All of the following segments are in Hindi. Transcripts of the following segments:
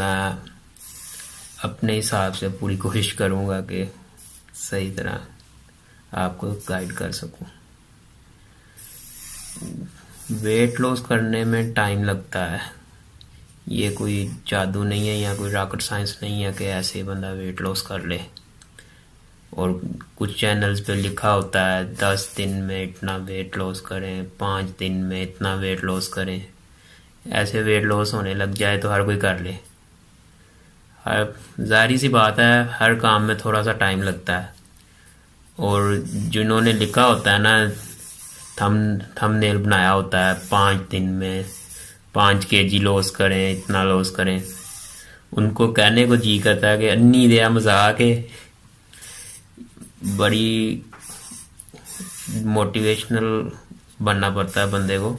मैं अपने हिसाब से पूरी कोशिश करूँगा कि सही तरह आपको गाइड कर सकूँ। वेट लॉस करने में टाइम लगता है, ये कोई जादू नहीं है या कोई रॉकेट साइंस नहीं है कि ऐसे ही बंदा वेट लॉस कर ले। और कुछ चैनल्स पे लिखा होता है 10 दिन में इतना वेट लॉस करें, 5 दिन में इतना वेट लॉस करें। ऐसे वेट लॉस होने लग जाए तो हर कोई कर ले। हर जाहिर सी बात है, हर काम में थोड़ा सा टाइम लगता है। और जिन्होंने लिखा होता है ना, थंबनेल बनाया होता है 5 दिन में 5 kg लॉस करें, इतना लॉस करें, उनको कहने को जी करता है कि अन्नी दिया मजाक है। बड़ी मोटिवेशनल बनना पड़ता है बंदे को,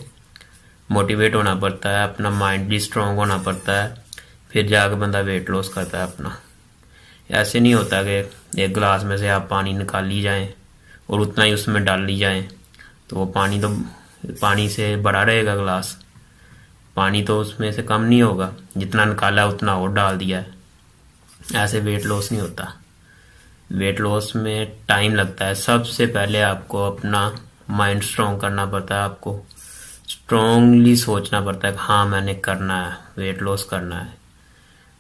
मोटिवेट होना पड़ता है, अपना माइंड भी स्ट्रांग होना पड़ता है, फिर जाकर बंदा वेट लॉस करता है अपना। ऐसे नहीं होता कि एक गिलास में से आप पानी निकाल ली जाएं और उतना ही उसमें डाल ली जाएं, तो वो पानी से भरा रहेगा गिलास, पानी तो उसमें से कम नहीं होगा, जितना निकाला उतना और डाल दिया है। ऐसे वेट लॉस नहीं होता। वेट लॉस में टाइम लगता है। सबसे पहले आपको अपना माइंड स्ट्रांग करना पड़ता है, आपको स्ट्रांगली सोचना पड़ता है कि हाँ मैंने करना है, वेट लॉस करना है।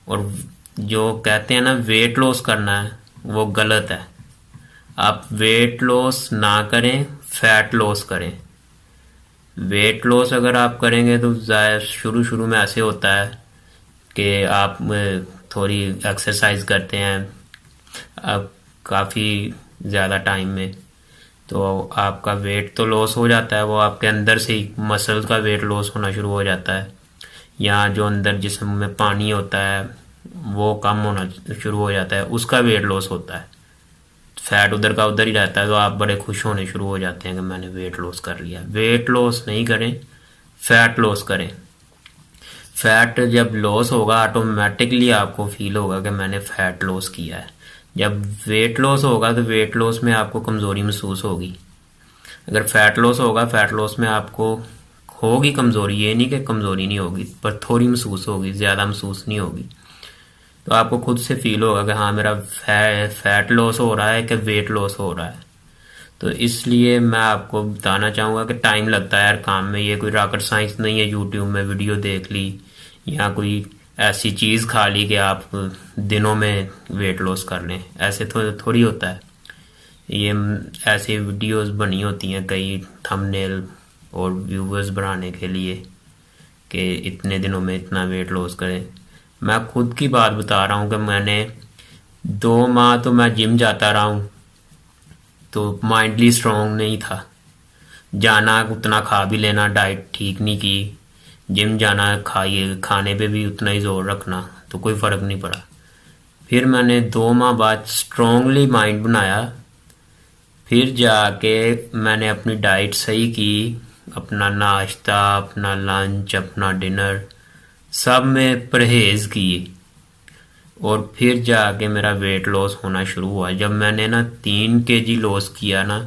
और जो कहते हैं ना वेट लॉस करना है, वो गलत है। आप वेट लॉस ना करें, फैट लॉस करें। वेट लॉस अगर आप करेंगे तो शुरू शुरू में ऐसे होता है कि आप थोड़ी एक्सरसाइज करते हैं अब काफ़ी ज़्यादा टाइम में, तो आपका वेट तो लॉस हो जाता है, वो आपके अंदर से ही मसल का वेट लॉस होना शुरू हो जाता है, या जो अंदर जिस्म में पानी होता है वो कम होना शुरू हो जाता है, उसका वेट लॉस होता है। फैट उधर का उधर ही रहता है, तो आप बड़े खुश होने शुरू हो जाते हैं कि मैंने वेट लॉस कर लिया। वेट लॉस नहीं करें, फैट लॉस करें। फैट जब लॉस होगा ऑटोमेटिकली आपको फील होगा कि मैंने फैट लॉस किया है। जब वेट लॉस होगा तो वेट लॉस में आपको कमज़ोरी महसूस होगी। अगर फैट लॉस होगा, फैट लॉस में आपको होगी कमज़ोरी, ये नहीं कि कमज़ोरी नहीं होगी, पर थोड़ी महसूस होगी, ज़्यादा महसूस नहीं होगी। तो आपको खुद से फील होगा कि हाँ मेरा फैट लॉस हो रहा है कि वेट लॉस हो रहा है। तो इसलिए मैं आपको बताना चाहूँगा कि टाइम लगता है यार काम में, ये कोई रॉकेट साइंस नहीं है यूट्यूब में वीडियो देख ली या कोई ऐसी चीज़ खा ली कि आप दिनों में वेट लॉस कर लें, ऐसे थोड़ी होता है। ये ऐसी वीडियोस बनी होती हैं कई थंबनेल और व्यूवर्स बढ़ाने के लिए कि इतने दिनों में इतना वेट लॉस करें। मैं खुद की बात बता रहा हूँ कि मैंने 2 माह तो मैं जिम जाता रहा हूँ, तो माइंडली स्ट्रांग नहीं था, जाना उतना खा भी लेना, डाइट ठीक नहीं की, जिम जाना खाने पे भी उतना ही जोर रखना, तो कोई फ़र्क नहीं पड़ा। फिर मैंने 2 माह बाद स्ट्रांगली माइंड बनाया, फिर जाके मैंने अपनी डाइट सही की, अपना नाश्ता, अपना लंच, अपना डिनर सब में परहेज़ किए, और फिर जाके मेरा वेट लॉस होना शुरू हुआ। जब मैंने ना 3 kg लॉस किया ना,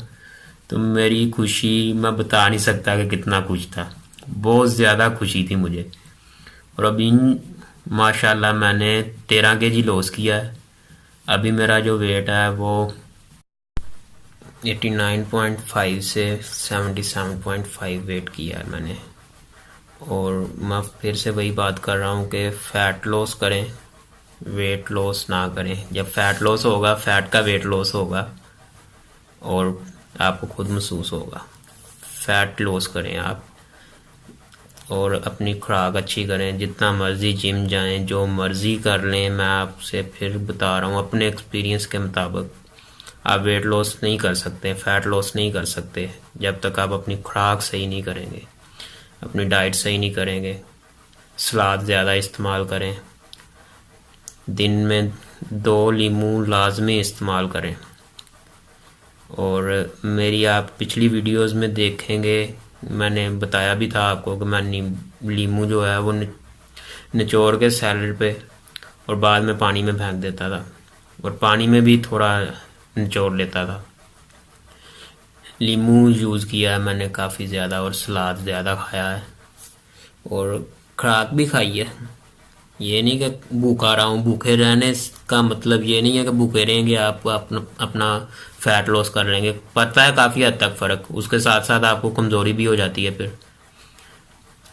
तो मेरी खुशी मैं बता नहीं सकता कि कितना खुश था, बहुत ज़्यादा खुशी थी मुझे। और अभी माशाल्लाह मैंने 13 kg लॉस किया है। अभी मेरा जो वेट है वो 89.5 से 77.5 वेट किया है मैंने। और मैं फिर से वही बात कर रहा हूँ कि फ़ैट लॉस करें, वेट लॉस ना करें। जब फैट लॉस होगा, फैट का वेट लॉस होगा और आपको खुद महसूस होगा। फैट लॉस करें आप, और अपनी खुराक अच्छी करें, जितना मर्ज़ी जिम जाएं, जो मर्ज़ी कर लें। मैं आपसे फिर बता रहा हूँ अपने एक्सपीरियंस के मुताबिक, आप वेट लॉस नहीं कर सकते, फैट लॉस नहीं कर सकते जब तक आप अपनी खुराक सही नहीं करेंगे, अपनी डाइट सही नहीं करेंगे। सलाद ज़्यादा इस्तेमाल करें, दिन में 2 नींबू लाजमी इस्तेमाल करें। और मेरी आप पिछली वीडियोस में देखेंगे, मैंने बताया भी था आपको कि मैं नींबू जो है वो निचोड़ के सैलड पे और बाद में पानी में फेंक देता था, और पानी में भी थोड़ा निचोड़ लेता था। नींबू यूज़ किया है मैंने काफ़ी ज़्यादा, और सलाद ज़्यादा खाया है, और खुराक भी खाई है। ये नहीं कि भूखा रहा हूँ, भूखे रहने का मतलब ये नहीं है कि भूखे रहेंगे आप अपना अपना फैट लॉस कर लेंगे। पता है काफ़ी हद तक फ़र्क, उसके साथ साथ आपको कमज़ोरी भी हो जाती है। फिर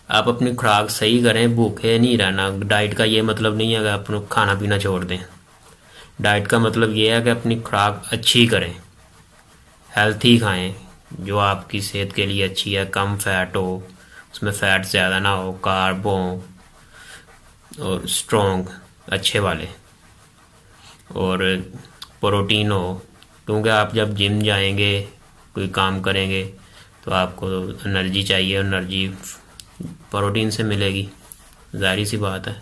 आप अपनी खुराक सही करें, भूखे नहीं रहना। डाइट का ये मतलब नहीं है कि अपना खाना पीना छोड़ दें। डाइट का मतलब ये है कि अपनी खुराक अच्छी करें, हेल्थी खाएं, जो आपकी सेहत के लिए अच्छी है, कम फैट हो, उसमें फैट ज़्यादा ना हो, कार्ब हो और स्ट्रॉन्ग अच्छे वाले, और प्रोटीन हो। क्योंकि आप जब जिम जाएंगे, कोई काम करेंगे, तो आपको एनर्जी चाहिए, एनर्जी प्रोटीन से मिलेगी, जाहिर सी बात है।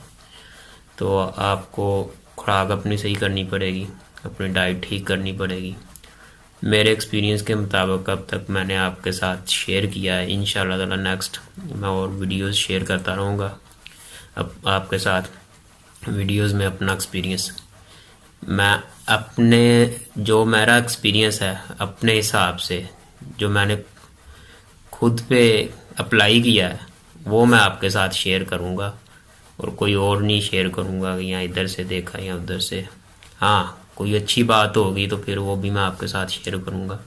तो आपको खुराक अपनी सही करनी पड़ेगी, अपनी डाइट ठीक करनी पड़ेगी। मेरे एक्सपीरियंस के मुताबिक अब तक मैंने आपके साथ शेयर किया है। इंशाल्लाह ताला नेक्स्ट मैं और वीडियोस शेयर करता रहूँगा अब आपके साथ, वीडियोस में अपना एक्सपीरियंस। मैं अपने, जो मेरा एक्सपीरियंस है अपने हिसाब से, जो मैंने खुद पे अप्लाई किया है, वो मैं आपके साथ शेयर करूँगा, और कोई और नहीं शेयर करूँगा कि यहाँ इधर से देखा या उधर से। हाँ, कोई अच्छी बात होगी तो फिर वो भी मैं आपके साथ शेयर करूँगा।